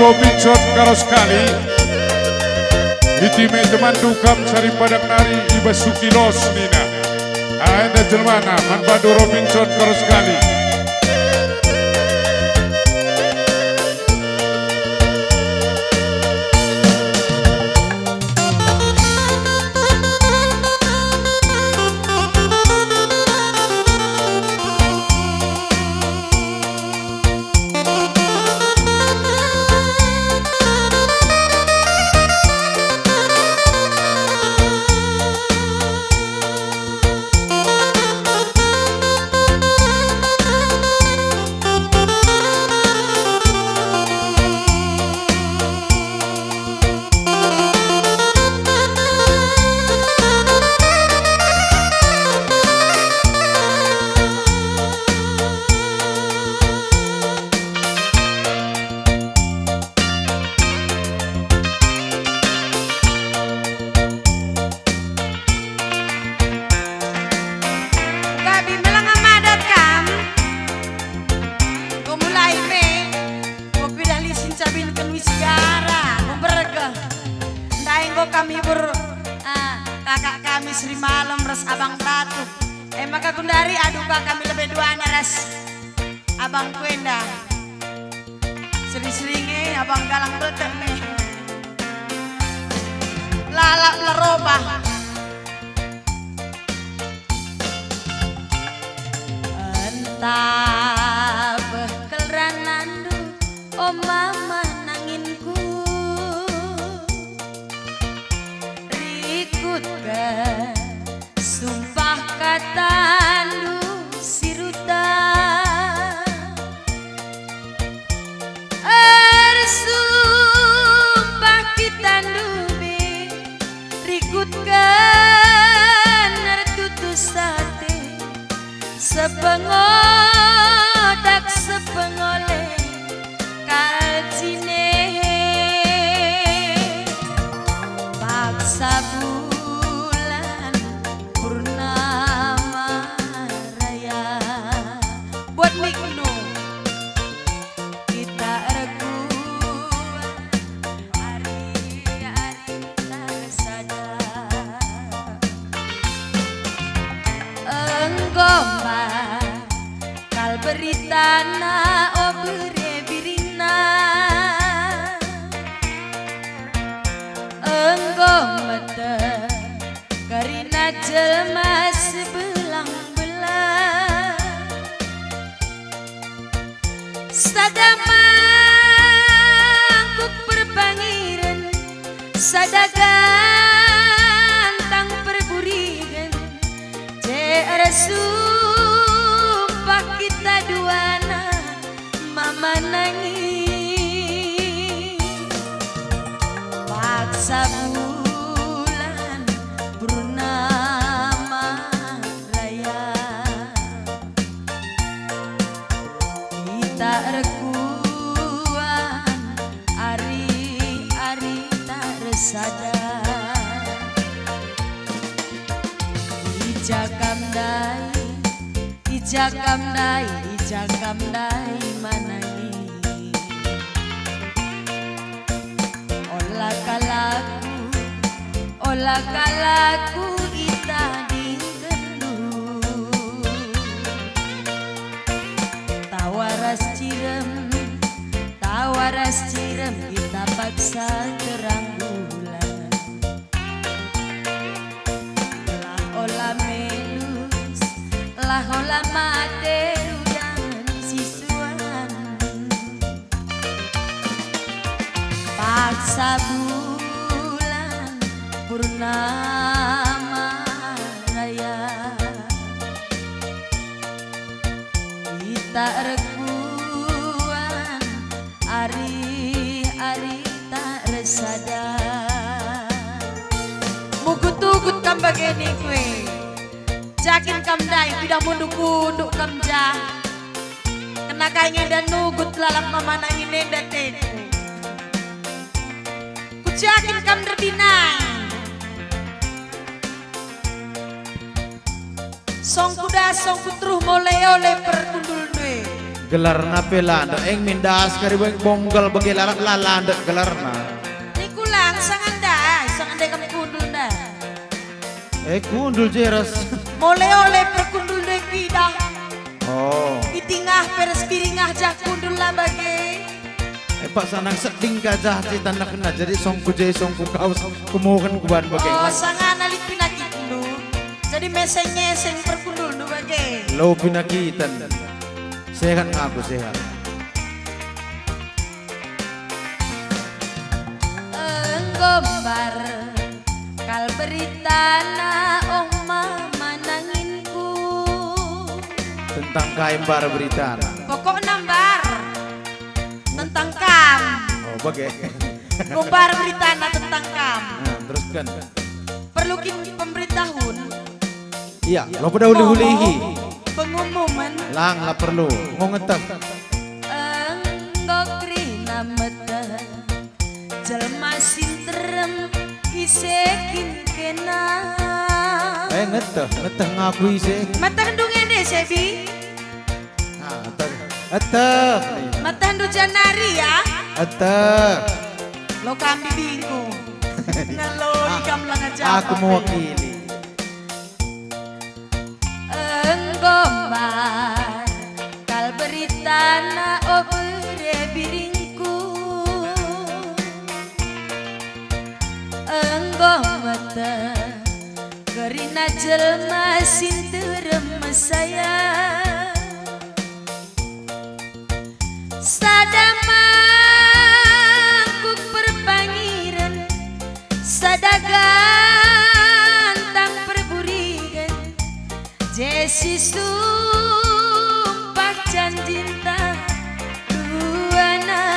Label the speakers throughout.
Speaker 1: Robinson karo sekali Iti teman dukam sari padak nari Iba Sukilos nina Anda jelmana Manbadu Robinson karo sekali
Speaker 2: kami kakak kami Sri Malam ras Abang Batu maka Gundari aduka kami lebih dua ras Abang Kwenda Sri-seringe Abang Galang Betek nih lalap leroba entah bekelranandu oh mama nanginku sumpah katandu siruta sumpah kitandu be rikutkan nertutu sate sepengodak sepengole kaljine paksa beritana obere birina enggomete karina jelma sebelang-belang sadamangkuk perpangiran sadagantang perburigan jeresu kita duana mama nangis paksa bulan purnama raya kita rekuan ari-ari tak resada ijakam dai manangi olah kalaku kita dingkendu tawaras cirem kita paksa terang bulan olah melus olah mate paksa bulan purnama raya kita rekuan ari-ari tak resada mugut-ugut kam begini kue jakin kam dai tidak munduk-unduk kam jah kena kayaknya dan nugut lalap mama nangin dan teku jakin kam derdinai song kuda song putruh mulai oleh pertundul dwe
Speaker 3: gelarna pelanda eng mindas kari bonggal bagi lalak lalanda gelarna.
Speaker 2: Niku lang sangandai kami kundul dah.
Speaker 3: Kundul jeras.
Speaker 2: Oleh perkundul dek pidah.
Speaker 3: Oh.
Speaker 2: Itingah peres piringah jah kundul lah bagi.
Speaker 3: Pak sanang seding gajah cita nak kena jadi songku jai songku kaus kumukan kuban bagi.
Speaker 2: Oh sangan alik pinakit lu. Jadi meseng perkundul lu bagi.
Speaker 3: Lo pinakitan. Sehat ngaku sehat.
Speaker 2: Enggombar kal berita na oh mama nanginku.
Speaker 3: Tentang kaimbar berita.
Speaker 2: Pokok nambar tentang kam.
Speaker 3: Oh bagai.
Speaker 2: Gombar berita na tentang kam.
Speaker 3: Nah, teruskan.
Speaker 2: Perlu pemberitahuan.
Speaker 3: Iya, lo pada uli-ulihi.
Speaker 2: Pengumuman.
Speaker 3: Lang lah perlu. Mau ngetek.
Speaker 2: Enggokri nameta. Jelma sinterem isekin kena.
Speaker 3: Ngeteh ngakui sih.
Speaker 2: Mata hendungnya deh Sebi.
Speaker 3: Ngeteh.
Speaker 2: Mata hendu janari ya.
Speaker 3: Ngeteh.
Speaker 2: Lo kami bingung. Ngalo ikam lang aja.
Speaker 3: Aku mewakili.
Speaker 2: Enggombar kal berita na obere biringku. Enggomata gerina jelma sinterem saya. Sadamangkuk perpangiran sadagantang perburigan. Jesi sumpah janjinta duana.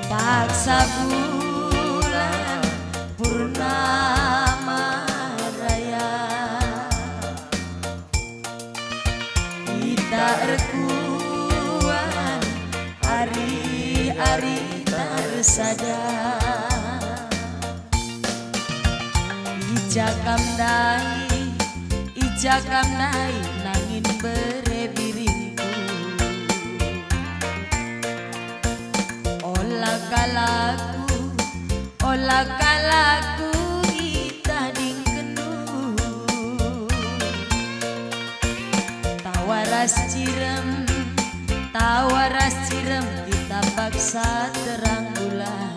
Speaker 2: Paksa bulan purnama raya. Kita rekuan hari-hari tersada. Ijakam dai nangin berebiringku. Olah kalaku kita dingkenu. Tawaras cirem kita paksa terang bulan.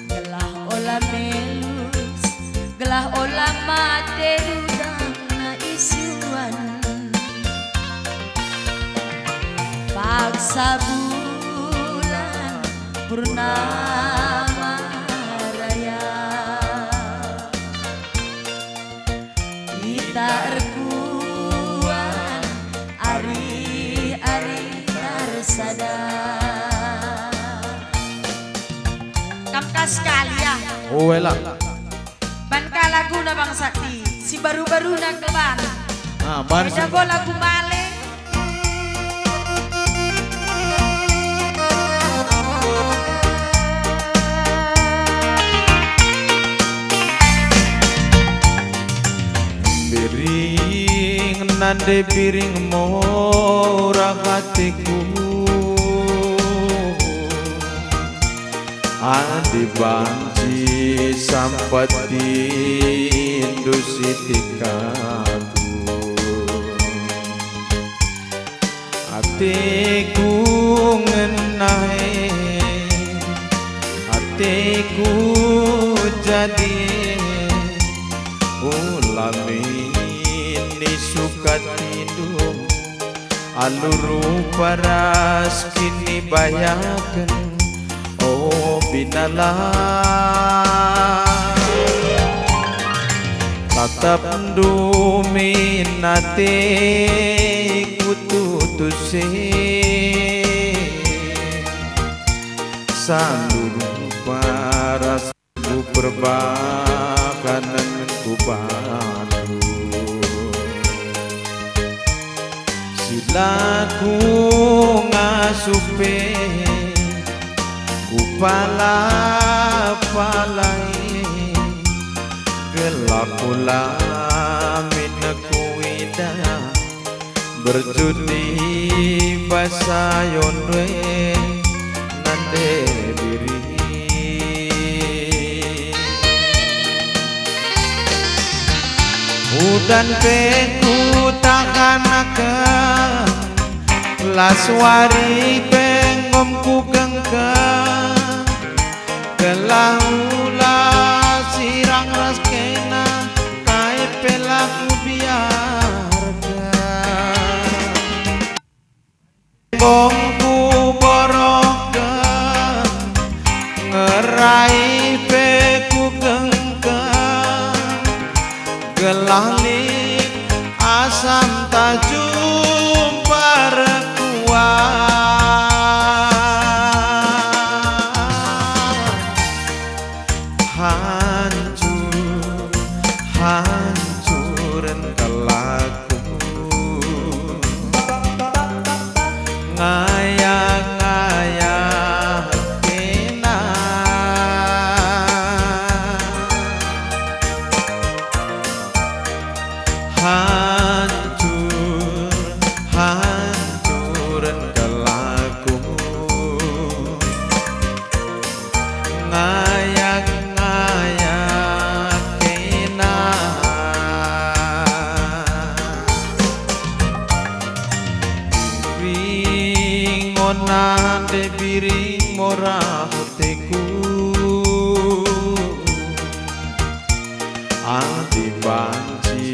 Speaker 2: Gelah olah melus, gelah olah mate udang na isuan. Paksa bulan purnama raya. Kita rekuan ari-ari tersada. Kamkas sekali ya.
Speaker 3: Oh elah.
Speaker 2: Ban lagu na Bang Sakti. Si baru-baru na keban.
Speaker 3: Ban
Speaker 2: Beda go lagu balik.
Speaker 3: Biring nande biring mora hatiku. Adi banci sampati indusitikaku. Atiku ngenai, atiku jadi ulami ini suka tidur. Aluru paras kini bayakan. Oh binala tatap dominate kututuse saluru paras ku perbakanan ku batu. Silaku ngasupe pala-palai gelap pula minakku berjudi basayon we nande diri udan peku takanakan laswari pengomku gengkang kelaula sirang raskena kai pelaku biarkan bongku borokan ngerai peku gengkang gelalik asam tajum hancur, hancuran kelaku ngayang-ngayang kena hancur, hancuran kelaku ngayak-ngayak kena ringonan de biring morah teku adi banci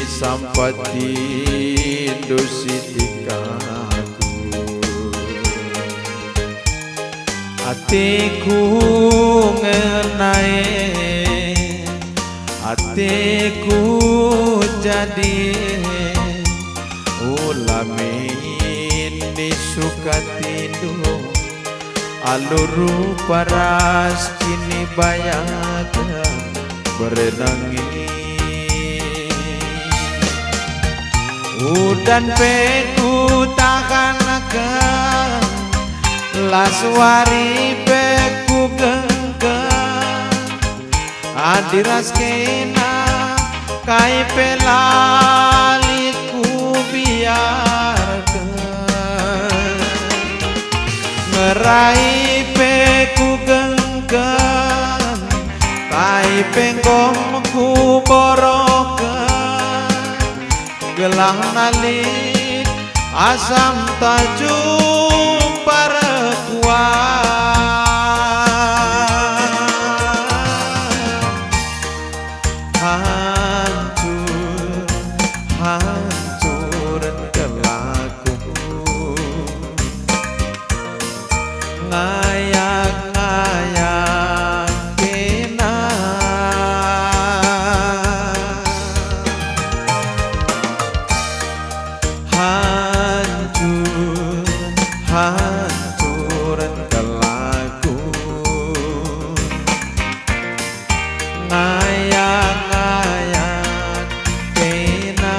Speaker 3: sampati dositikaku atiku ngenai atiku jadi ulamin disukatindo aluru paras kini bayaga berenangi udan peku takanakan laswari peku genggang adiras kena kai pelaliku biarkan ngerai peku genggang kai penggomku borokan gelang nalik asam tajum hancur, hancuran kelaku ngayak-ngayak kena hancur, hancuran kelaku ngayak-ngayak kena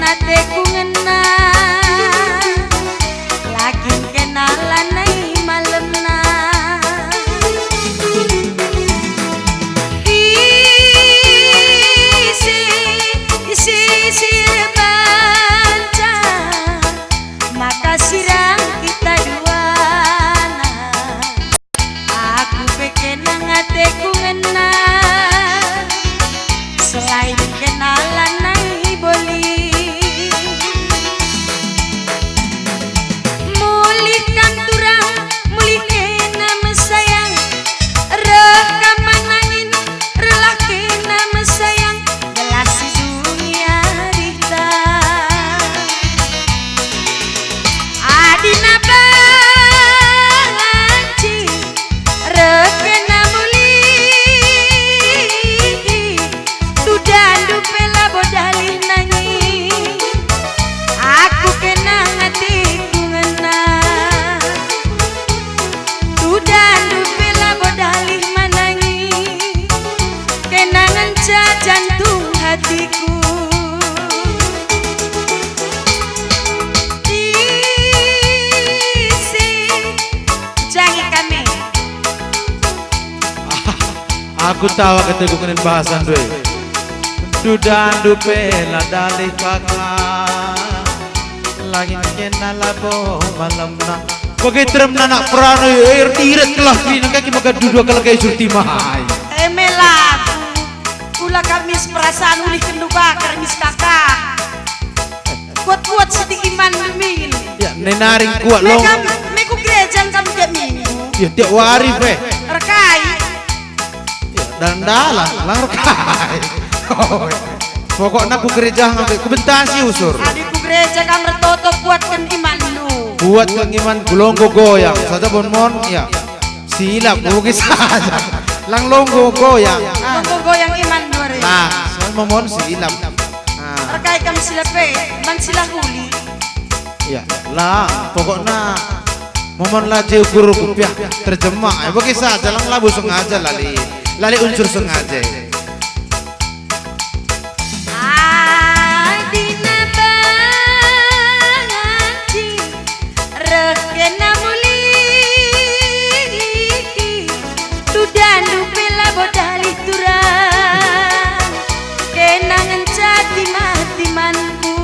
Speaker 2: ate ku ngena lagi kenalan nai malemna isi banca maka sirang kita duana aku pengen ate ku ngena selain kenalan nai boli mulihkan turang mulihkan nama sayang rekaman angin relahkan nama sayang gelas dunia rita adina banci rekena muli tudandu pela bodali nangi aku kenang hatiku ngena tudandu pela bodali manangi kenangan jantung hatiku isi jangi kami
Speaker 3: Aku tahu kata gue kenen bahasan doi. Dudan dupela dalih kakak lagi kena labo malam na. Bagi terem nanak perano air tiret kelah kini kaki maka duduk kalau kayak surti mahai.
Speaker 2: emelaku kula kamis perasaan ulih kendu bakar mis kakak kuat-kuat sedih iman min
Speaker 3: Ya nenaring kuat long.
Speaker 2: meku gereja kami tiap minggu
Speaker 3: Ya tiap hari fe.
Speaker 2: rekai
Speaker 3: Ya dandalan lang rekai. Pokoknya aku gereja ngambil kebentasi usur.
Speaker 2: adikku gereja kami retoto kuatkan iman lu
Speaker 3: Buat kengiman gulonggo goyang saja bon ya. Silap mungkin saja. Lang longgo goyang.
Speaker 2: Tunggu goyang iman dua
Speaker 3: Nah, soal momon silap. Nah,
Speaker 2: rekai kami silape man sila huli
Speaker 3: ya lah pokoknya momon lagi ukur rupiah terjemah. Bagi saja lang labu sengaja lali unsur sengaja.
Speaker 2: adina banci rekena muli tudandu pela bodali turang kenangan jati matimanku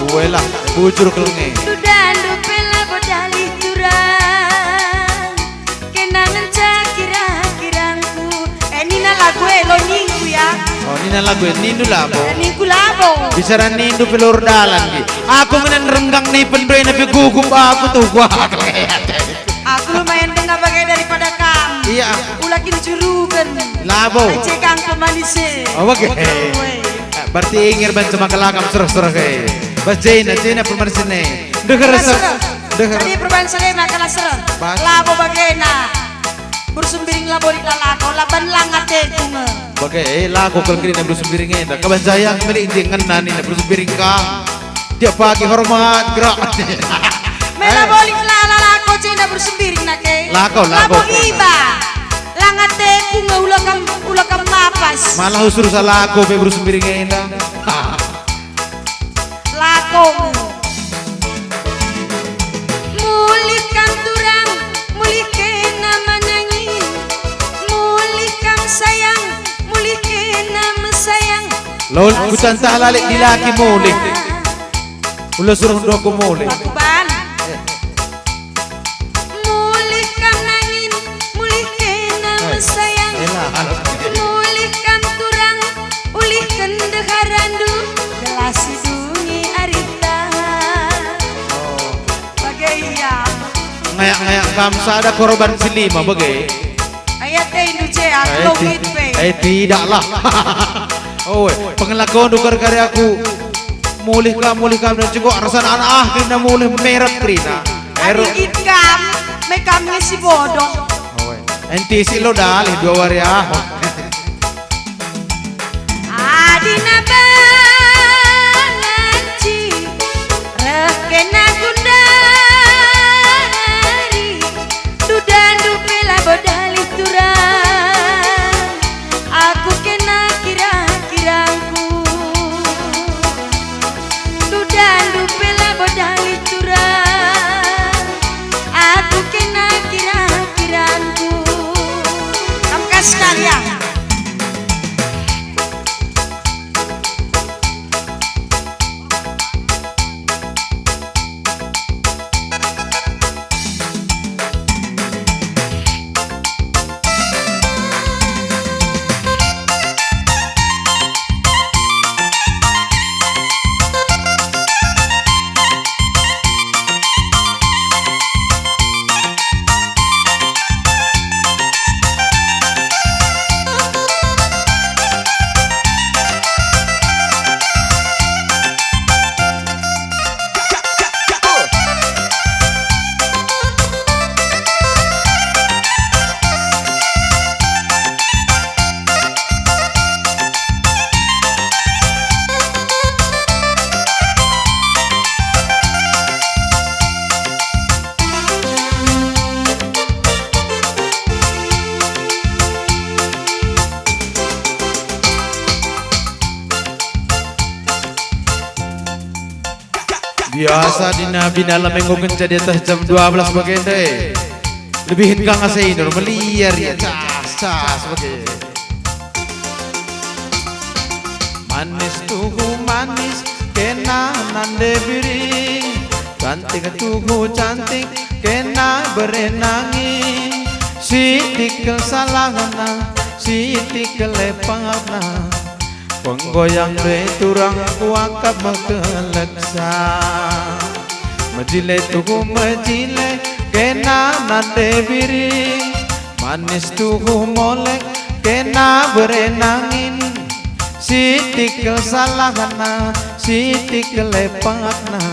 Speaker 3: Gue lah bujur kelenge.
Speaker 2: tudandu pela bodali turang kenangan kira-kirangku nina lagu lo ningku ya
Speaker 3: Oh ini lagu nindu labo.
Speaker 2: ningku labo
Speaker 3: Bicara nindu pelur dalan ki. Aku menen renggang nih pendoy nabi gugup aku tuh gua.
Speaker 2: aku lumayan dengar bagai daripada kamu
Speaker 3: Iya.
Speaker 2: ulakin jurugan
Speaker 3: Labo.
Speaker 2: cekang pemanisnya
Speaker 3: Oh oke. Berarti ingin bantu makalakam serah-serah kayak. Bas Jaina permanen sini. Dengar rasa. Dengar.
Speaker 2: tadi perubahan saya makan serah
Speaker 3: Bas.
Speaker 2: labo bagena bersumbiring labo di lalako laban langat bunga
Speaker 3: Bagai lagu kalau kini nak berusaha piring ini. Kapan saya milik jangan nani nak berusaha piring kah? Tiap pagi hormat gerak.
Speaker 2: mela boli lalako cina bersumbiring nake
Speaker 3: Lako.
Speaker 2: labo iba langat bunga ulakam mapas
Speaker 3: Malah usur salah aku berusaha piring ini.
Speaker 2: lako mulihkan turang mulihkan nama nyanyi mulihkan sayang mulihkan nama sayang
Speaker 3: Laul hutan tak lalik di laki mulih. Ulah suruh doku mulih.
Speaker 2: Bakuban mulihkan angin mulihkan nama sayang mulihkan turang ulihkan deharandu gelas dungi arita bagai ya
Speaker 3: Ngayak kamsa ada korban silima bagai.
Speaker 2: ayat indu aku logit pe
Speaker 3: Tidaklah. Oh, pengelakon dukar karya aku. Mulihkan dan cukup rasa anak kena mulih merah krina.
Speaker 2: adik ikam mekam ngisi bodoh
Speaker 3: Enti si lo dalih 2 hari
Speaker 2: adina banci rekena gundari dudandu pela bodali turang aku kena kira-kirangku
Speaker 3: Biasa dina binala mengogen jadi atas jam 12 bagian deh. Lebihin kang asainur meliar ya cas bagian. Manis tuhu manis kena nande biri. Cantik tuhu cantik kena berenangi. Sitik kesalahana sitik kelepana. Penggoyang re turang kuakap keleksa. Majile tuhu majile kena nande biri. Manis tuhu molek kena berenangin. Sitik kesalahana sitik kelepana.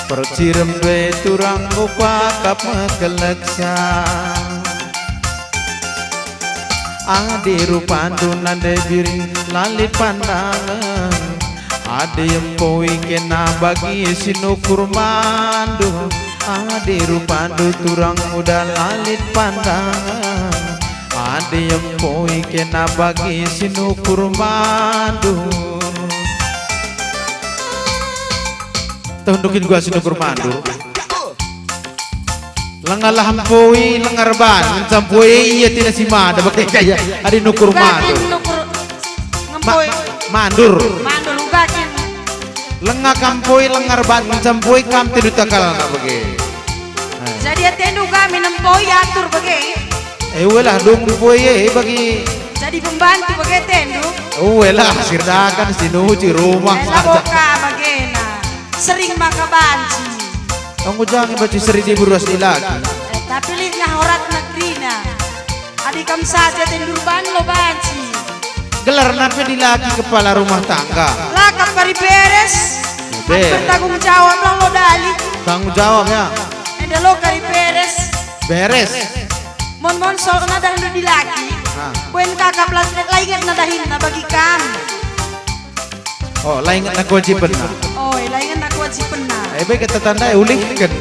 Speaker 3: Percirem re turang kuakap keleksa. Adi rupandu nande biri lalit pandangan. Adi empoi kena bagi sinukur mandu. Adi rupandu turang muda lalit pandangan. Adi empoi kena bagi sinukur mandu. Tundukin gua sinukur mandu. Lengalah hampui lengar ban campui iya tidak si mada bagai kaya ada nukur mandur.
Speaker 2: Nukur ngempoy.
Speaker 3: Mandur.
Speaker 2: Mandur ugakin.
Speaker 3: Lengah kampui lengar ban campui kam tidur takal nak bagai.
Speaker 2: Jadi atendu kami nempoy atur bagai.
Speaker 3: Welah dong pui bagi.
Speaker 2: Jadi pembantu bagai tendu.
Speaker 3: Welah sirdakan sinuci rumah.
Speaker 2: Laboka bagai na. Sering maka banci.
Speaker 3: Kamu jangan baca seri di buruas lagi.
Speaker 2: Tapi lihatnya horat negeri na. Adik kamu saja tendur ban lo banci.
Speaker 3: Gelar napa di lagi kepala rumah tangga.
Speaker 2: Lakap kari beres.
Speaker 3: Beres.
Speaker 2: Bertanggung jawab lah lo dali.
Speaker 3: Tanggung jawab ya.
Speaker 2: Ada lo kari beres.
Speaker 3: Beres.
Speaker 2: Mon sok na dah di lagi. Kuen kakak pelatih laingan na dahin na bagi kamu.
Speaker 3: Oh, lain nak kewajiban na.
Speaker 2: Oh, laingan na kewajiban na.
Speaker 3: Baik kita tanda ulih kan.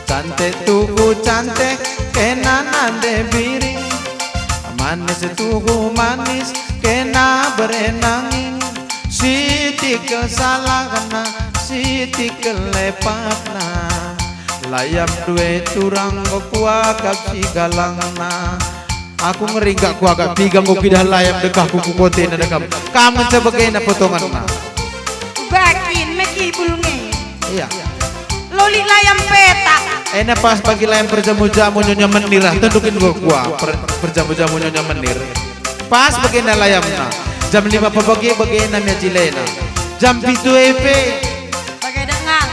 Speaker 3: Cantik tuhu cantik kena nande biri. Manis tuhu manis kena berenangin. Sitik kesalahana sitik kelepatna. Layam dua turang kuakap si galangna. Aku ngeri gak kuagak tiga mau pidah layam dekah kuku kote na dekam. Kamu sebagai na potongan na.
Speaker 2: Bakin meki bulungi.
Speaker 3: Iya.
Speaker 2: Loli layam petak.
Speaker 3: Enak pas pagi layam berjamu-jamu nyonya menir. Tundukin gua berjamu-jamu nyonya menir. Pas bagian layam na. Jam 5 pagi bagian namanya Cilena. Jam 7 EP.
Speaker 2: Bagai dengang.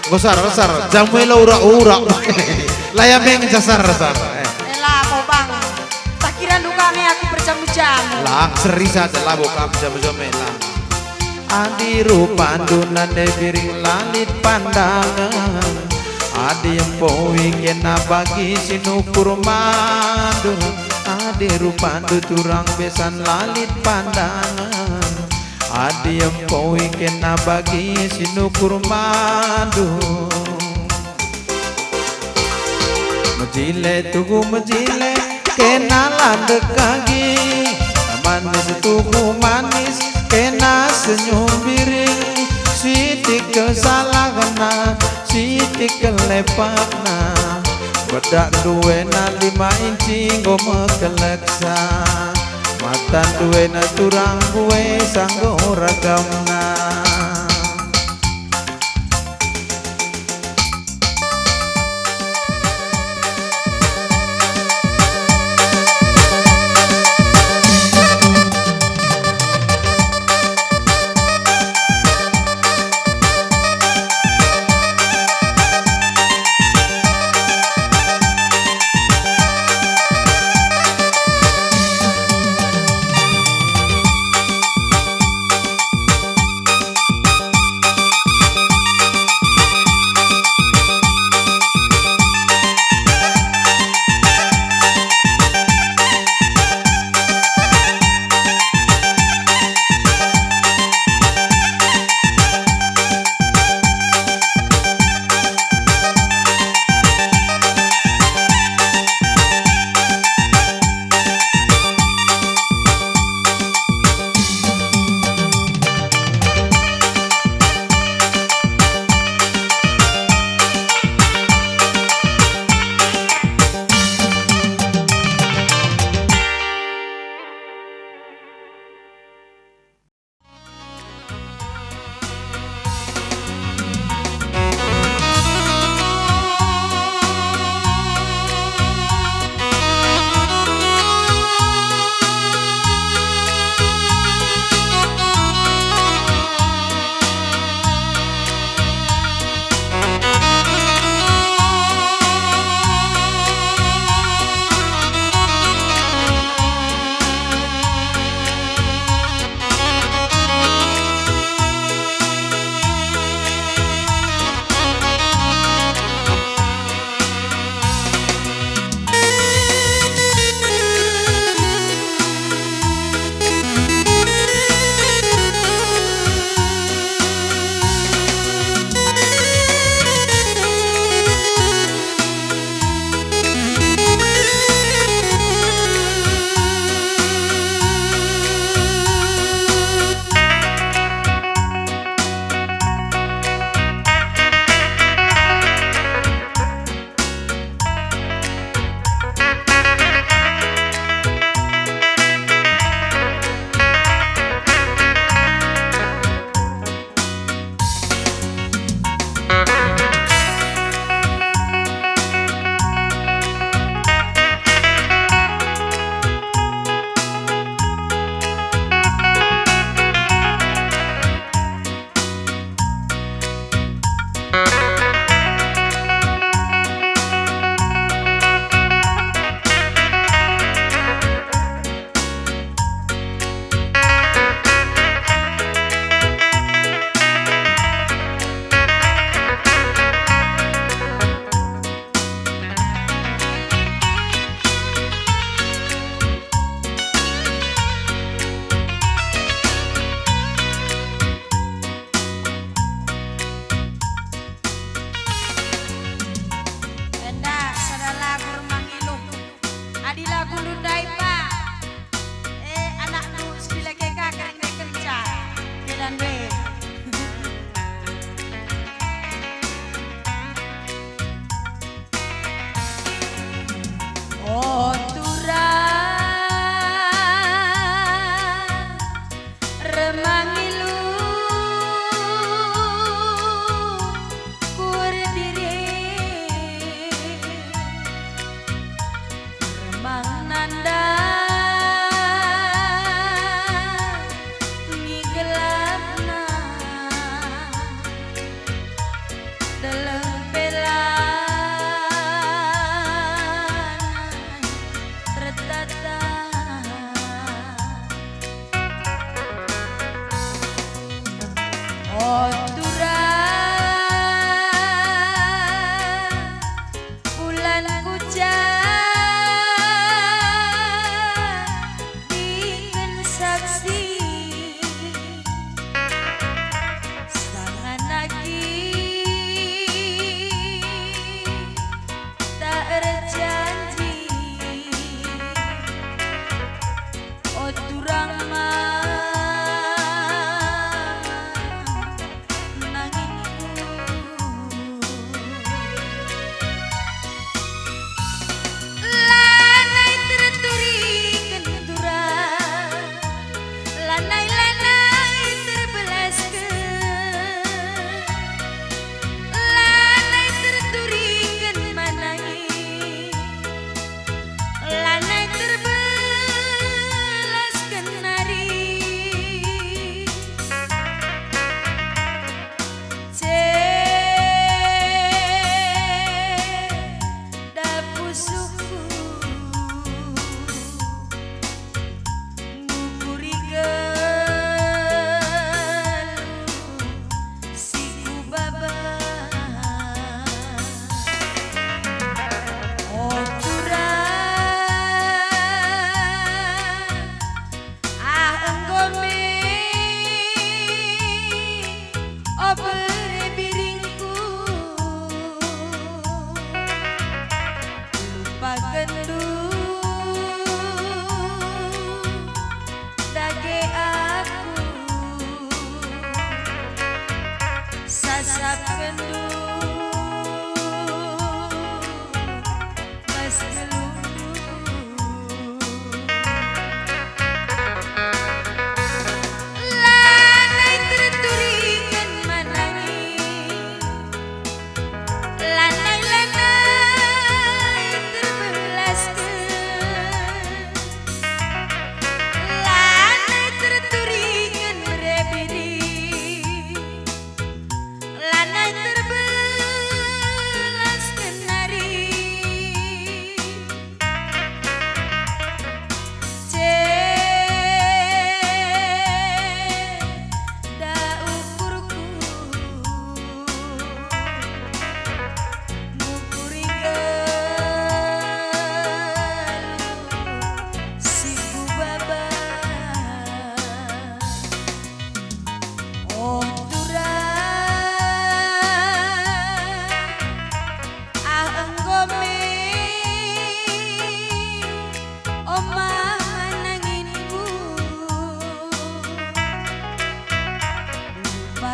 Speaker 3: Gosar. Jam wela ura. Layam yang jasar.
Speaker 2: Elah kau bang. Tak kira dukane aku berjamu-jamu.
Speaker 3: Lang seri saja lah buka jamu-jamu lang. Adi rupandu nande biring lalit pandangan. Adi empoi kena bagi sinukur mandu. Adi rupandu turang besan lalit pandangan. Adi empoi kena bagi sinukur mandu. Majile tugu majile kena landek kaki. Manis tugu manis kena senyum biring. Sitik kesalahana sitik kelepakna. Bedak duena 5 inci ngoma keleksa. Mata duena turang kue sanggo ragamna.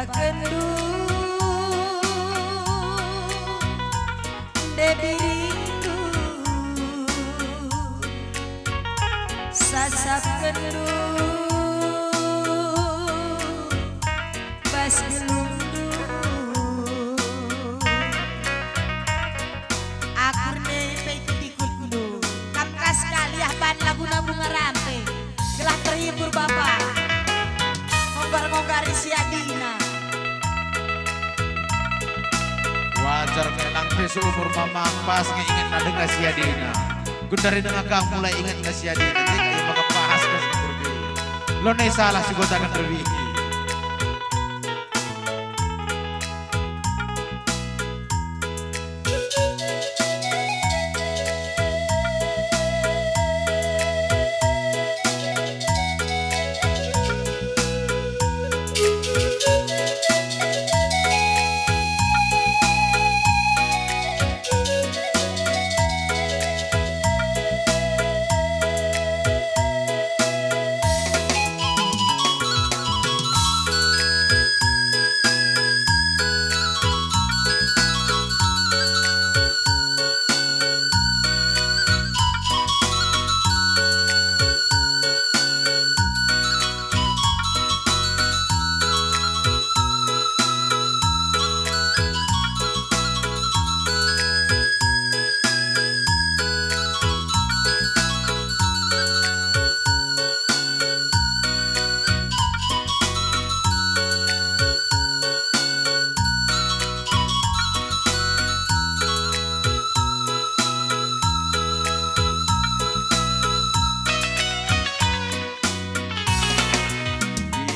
Speaker 2: pakendu debirindu sasap kendu bas gelundu akurne peikutikutnu kamkas kaliah ban laguna bunga rampe gelah terhibur bapak ngonggar-ngonggar isi adina
Speaker 3: wajar kelang pesu umur mamang pas ngeingat na dengan si Adina gundari dengan kang mulai ingat na si Adina tika yung makapahas ka sa kurbi lo na salah si gotakan berbiki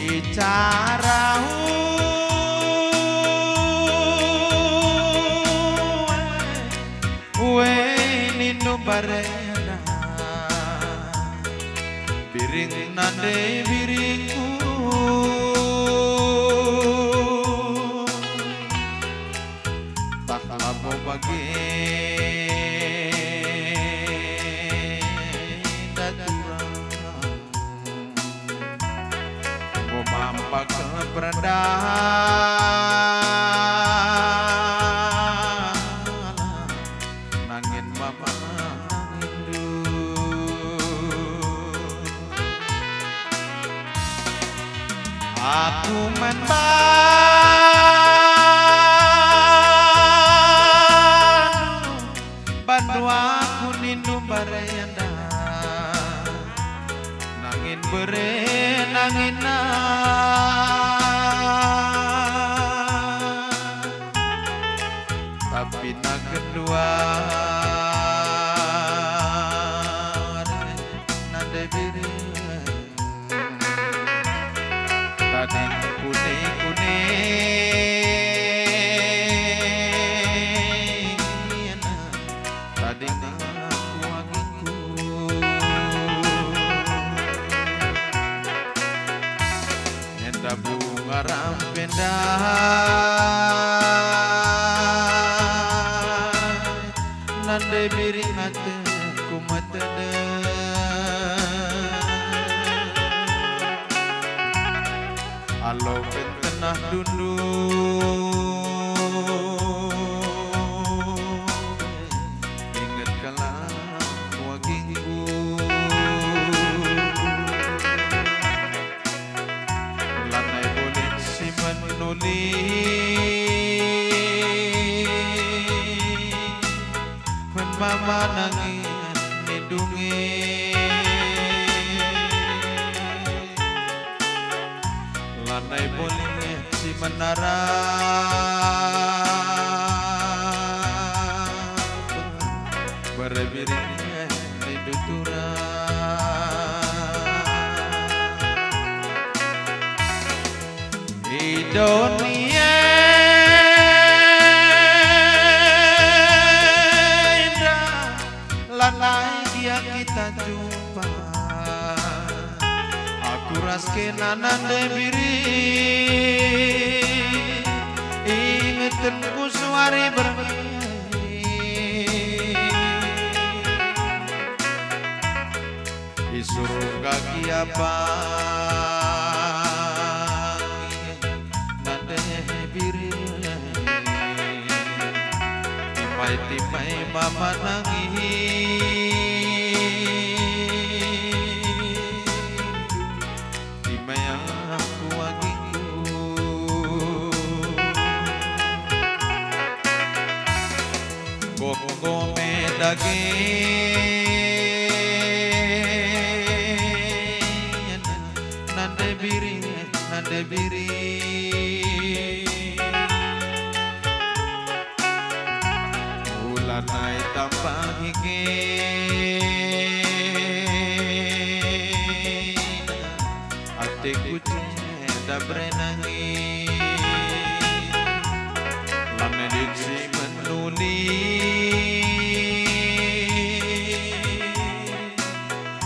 Speaker 3: bicara nino barena biring nande biringku tak lapo bagi mampak keberadaan nangin mama nangin du aku bandu aku nindu barenda nangin bere nangin na tapi na kedua nade biri tadi kuning tadi aku anginku enda bunga rampenda nande biring ate kumatade alo pentenah dundu ingat kalah wagingku lanai boleh si menuli mama nangis nidungi lanai boleh si menara berbiringnya nidutura Indonesia lanai dia kita jumpa aku raskena nande biri ingetanku suari bermimpi di surga kiapa nande Wai timai mama nangis timai aku wangiku Koko me daging nande biri Ulanay tambang higit Ate kuce dabre nangis Lame diksi menulis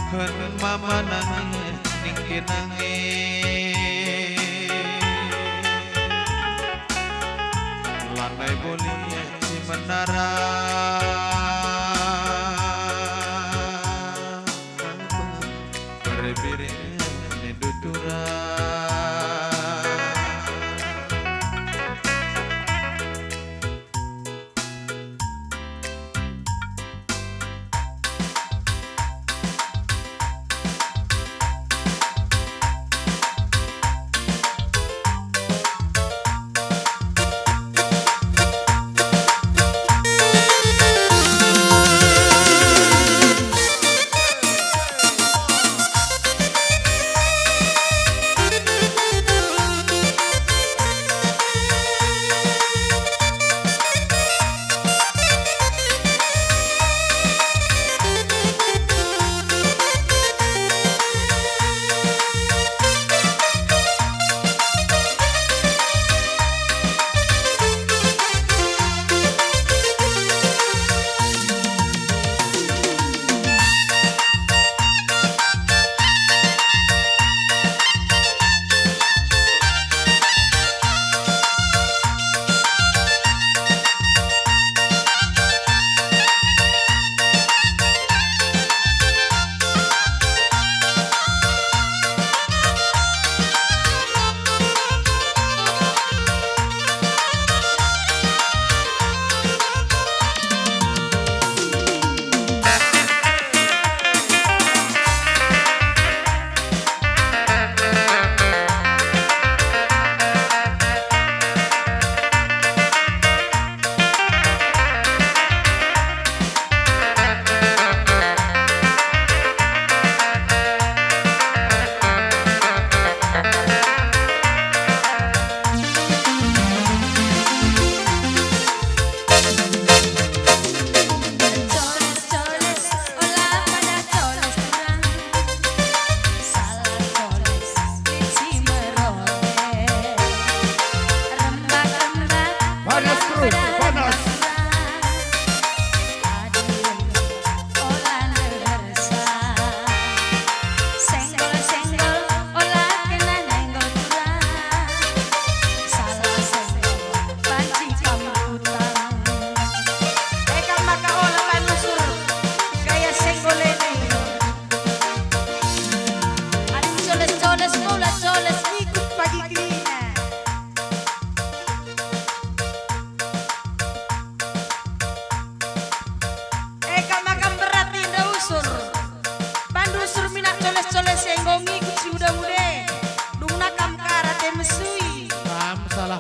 Speaker 3: Kan mama nangis ningki nangis Lanai boleh si menara Berbiri ni dutura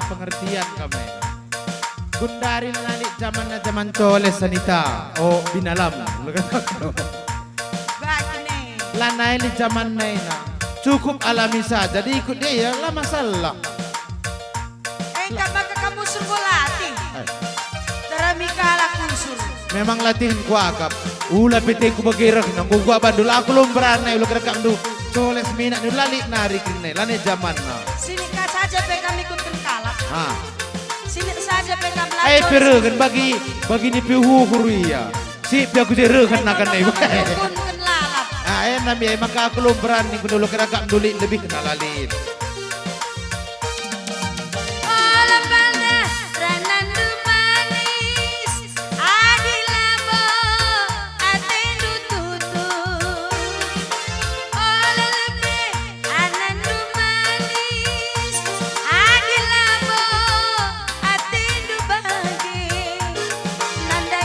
Speaker 3: pengertian kami. Gundari nali zaman coles sanita o binalam. Lanai di zaman naina cukup alami saja. Jadi ikut dia lah masalah.
Speaker 2: Kapag kamu suruh latih, darami kalah kusur.
Speaker 3: Memang latihan ku agap. Ula pete ku bagirak nang gua bandul aku lumbran na ulah kerekam du. Coles minat nu lali nari kene lane zaman na.
Speaker 2: Sini ka saja pe kami ikut kalah.
Speaker 3: Ha.
Speaker 2: Sini saja pe kami latih.
Speaker 3: Ai pero kan bagi ni pihu kuruya. Si pi aku jere kan nakan nai. Ai nami maka aku lumbran ni kudu kerekam duli lebih kenal lalin.
Speaker 2: Nanda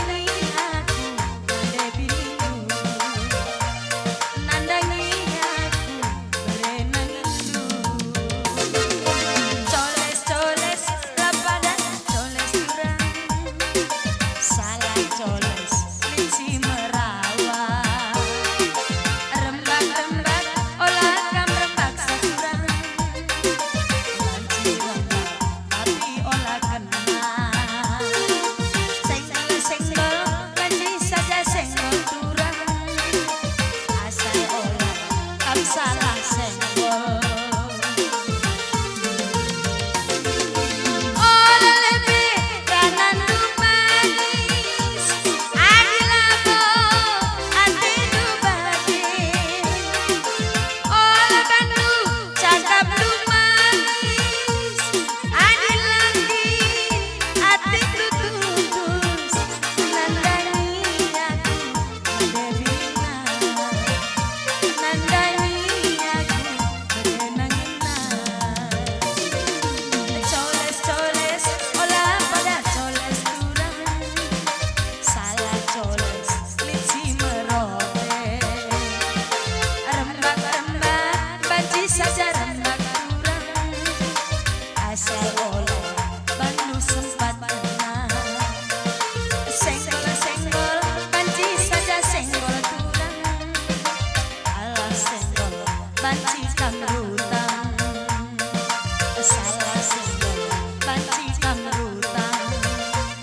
Speaker 2: masalah senggol banci kamrutan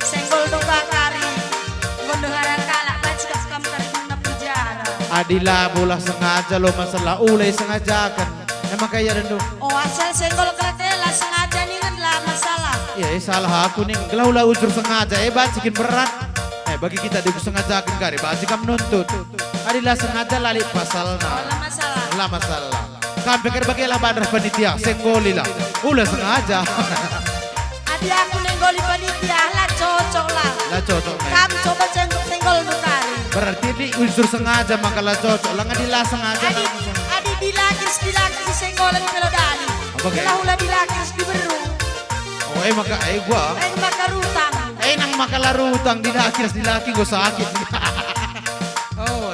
Speaker 2: senggol dong bakari gondoharan kalak banci kam kari guna pujara
Speaker 3: Adila bola sengaja lo masalah ulai sengaja kan. Emang kayak dan tuh.
Speaker 2: oh asal senggol keletela sengaja nih kan lah masalah
Speaker 3: Ya salah aku nih. Gelau unsur sengaja. Bacikin berat. Bagi kita di sengaja kari. Bacikam nuntut. Adila sengaja lali pasal
Speaker 2: oh lah masalah
Speaker 3: lah masalah. Kan pikir bagilah bandar panitia. Senggolilah. Ulah sengaja.
Speaker 2: adi aku nenggoli panitia lah cocok lah
Speaker 3: Lah cocok nih.
Speaker 2: kamu coba senggol nukari
Speaker 3: Berarti ini unsur sengaja makalah cocok. Lah ngadilah sengaja.
Speaker 2: adi dilakis senggolan kalau dali
Speaker 3: Apa kayak?
Speaker 2: kalau ulah dilakis di beru
Speaker 3: Oh maka gua.
Speaker 2: makarutang
Speaker 3: Nang makalah rutang dilaki gua sakit. Oh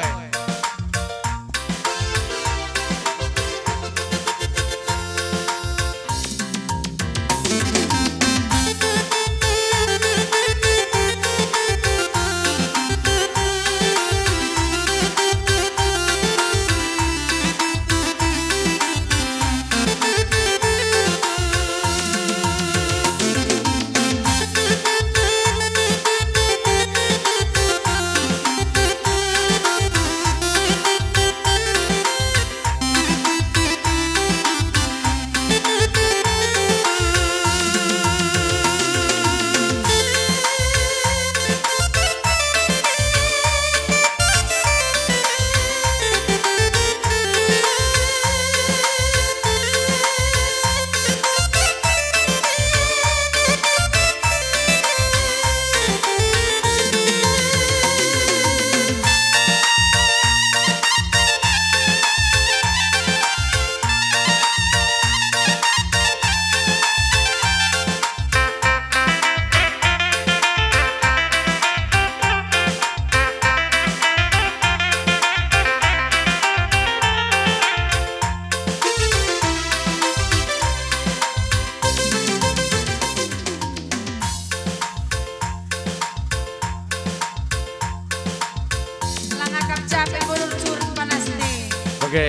Speaker 3: Oke,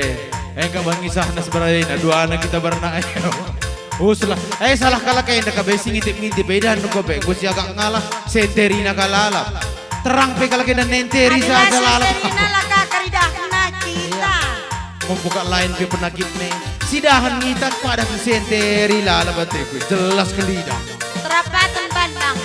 Speaker 3: enggak bang isah nas berain, dua anak kita berenang ayo. Uslah, salah kalah kayak indah kabesi ngintip beda nunggu be, gue agak ngalah senterina kalalap. Terang pe kalau kita nenteri saja lalap.
Speaker 2: Senterina kakaridah kena kita.
Speaker 3: Membuka lain pe penakit nih, sidahan ngitat pada senteri lalap bateku, jelas kelida.
Speaker 2: Terapatan bandang,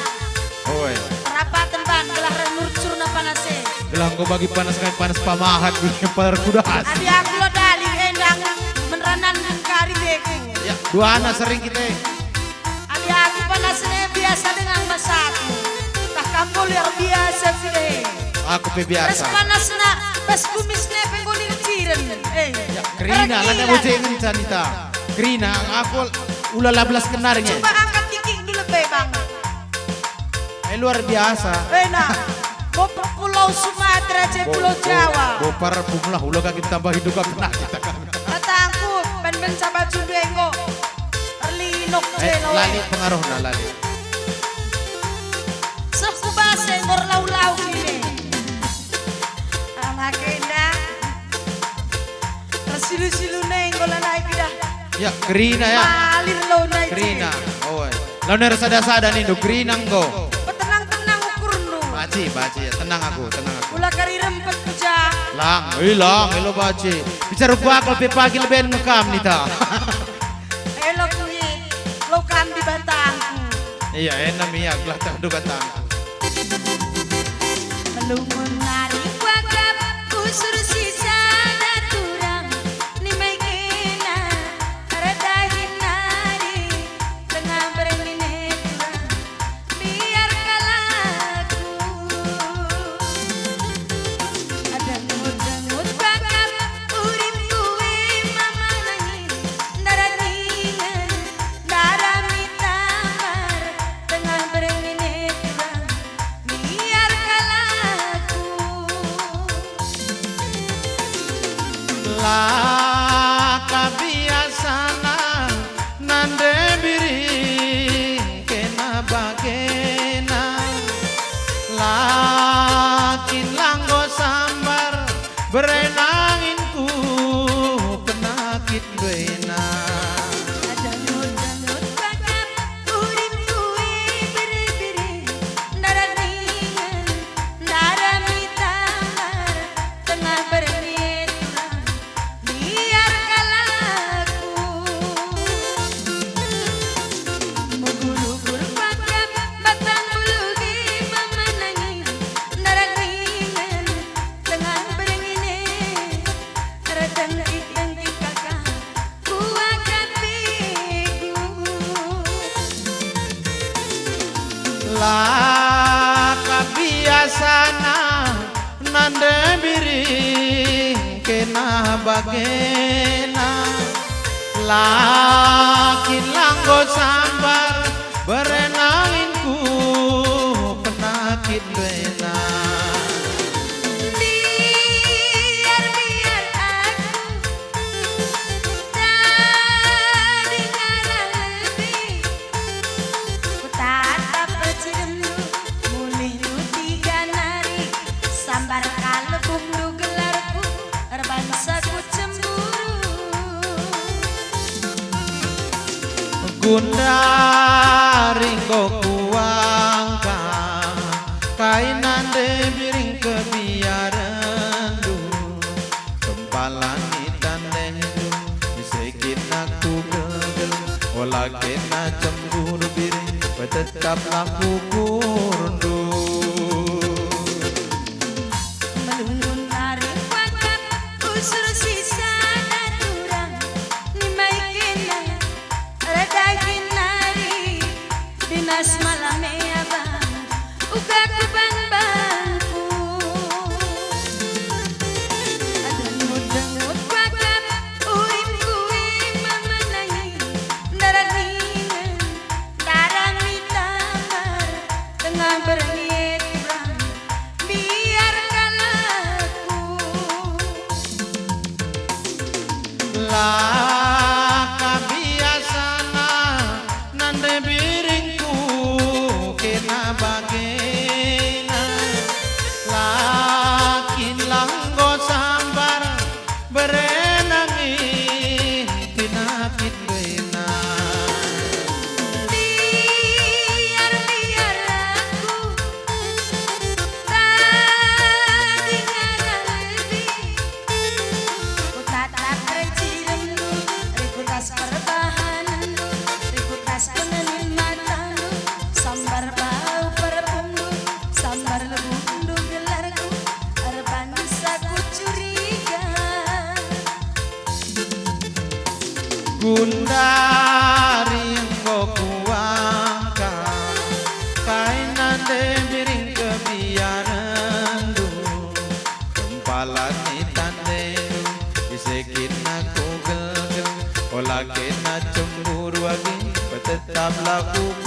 Speaker 3: Oi,
Speaker 2: terapatan band, gelah renur curna panase.
Speaker 3: gelang gue bagi panas kayak panas pamahat di kepala kudas.
Speaker 2: Adi aku lo dali endang menerenan kari deku.
Speaker 3: Ya, dua anak sering kita.
Speaker 2: Adi aku panasnya biasa dengan masaku. Tak kamu luar biasa sih.
Speaker 3: Aku pe
Speaker 2: Pas
Speaker 3: biasa.
Speaker 2: panasnya, pas kumisnya pengguni ciren.
Speaker 3: Ya, Krina lah mau jengen canita. Krina, aku ulah 12 kenarnya.
Speaker 2: Coba angkat tikik dulu bang.
Speaker 3: Luar biasa.
Speaker 2: Enak. Pulau Sumatera, Pulau Jawa.
Speaker 3: Bopar pumulah ulah kaki tambah hidup kena kita kan.
Speaker 2: Kataku, ben sahabat Sundengo. Erlinok celo.
Speaker 3: Lali pengaruh na lali.
Speaker 2: Seku bahasa ngor lau ini. Anak kena. Tersilu-silu nenggolan naik dah.
Speaker 3: Ya, Krina ya.
Speaker 2: Malir lo naik.
Speaker 3: Krina. Oh. Lalu nera sada-sada nih do Krina go.
Speaker 2: Tenang ukur nu.
Speaker 3: Baci ya, tenang aku.
Speaker 2: Ulah kari rempet puja.
Speaker 3: Lang, hilang, elo baci. Bicara bakal pe pagi lebih ngekam nih ta.
Speaker 2: Elok kuit. Lo kam di batangku.
Speaker 3: Iya, enak ya, gelah tak do batang.
Speaker 2: Melungun nari kuagap kusur sisa daturang ni megina radahin nari tengah bermineturang biar kalaku ada dengut bagap urim kuwe mama nangis daraningan darah mitamar tengah bermineturang biar kalaku
Speaker 3: lah kebiasana nande biring kena bagena laki langgo sambar berenanginku penakit bena
Speaker 2: Biar aku tadi ngalah lebih ku tatap bercembu mulih nu tiga nari sambar kalebung nu gelarku terbangsa ku cemburu
Speaker 3: Gundari kok kuangka kainan de biring kebiaran du kempalan itan dendu bisekin aku gegel olah kena cemburu biring tetaplah kukurundu
Speaker 2: Melungun tarik wakar usur sisa naturang nimai kena redagin nari dinas malam abang uga keban bangku dengut wakar uim kuim memenangi darah mitamar tengah berniat kurang biarkan aku
Speaker 3: lah kebiasana nande biringku kena bagena lakin langgo sambar berenangi tinakit bena
Speaker 2: biar aku tadi ngalah lebih ku tatap reciremmu rikutas perbahanan rikutas penenin matamu sambar bau perpumdu sambar lebundu gelarku terbangsa ku curiga
Speaker 3: Gundari kok kuangka kainan de biring kebiaran du kempalan itan dendu bisekin aku gegel olah kena cemburu lagi tetaplah ku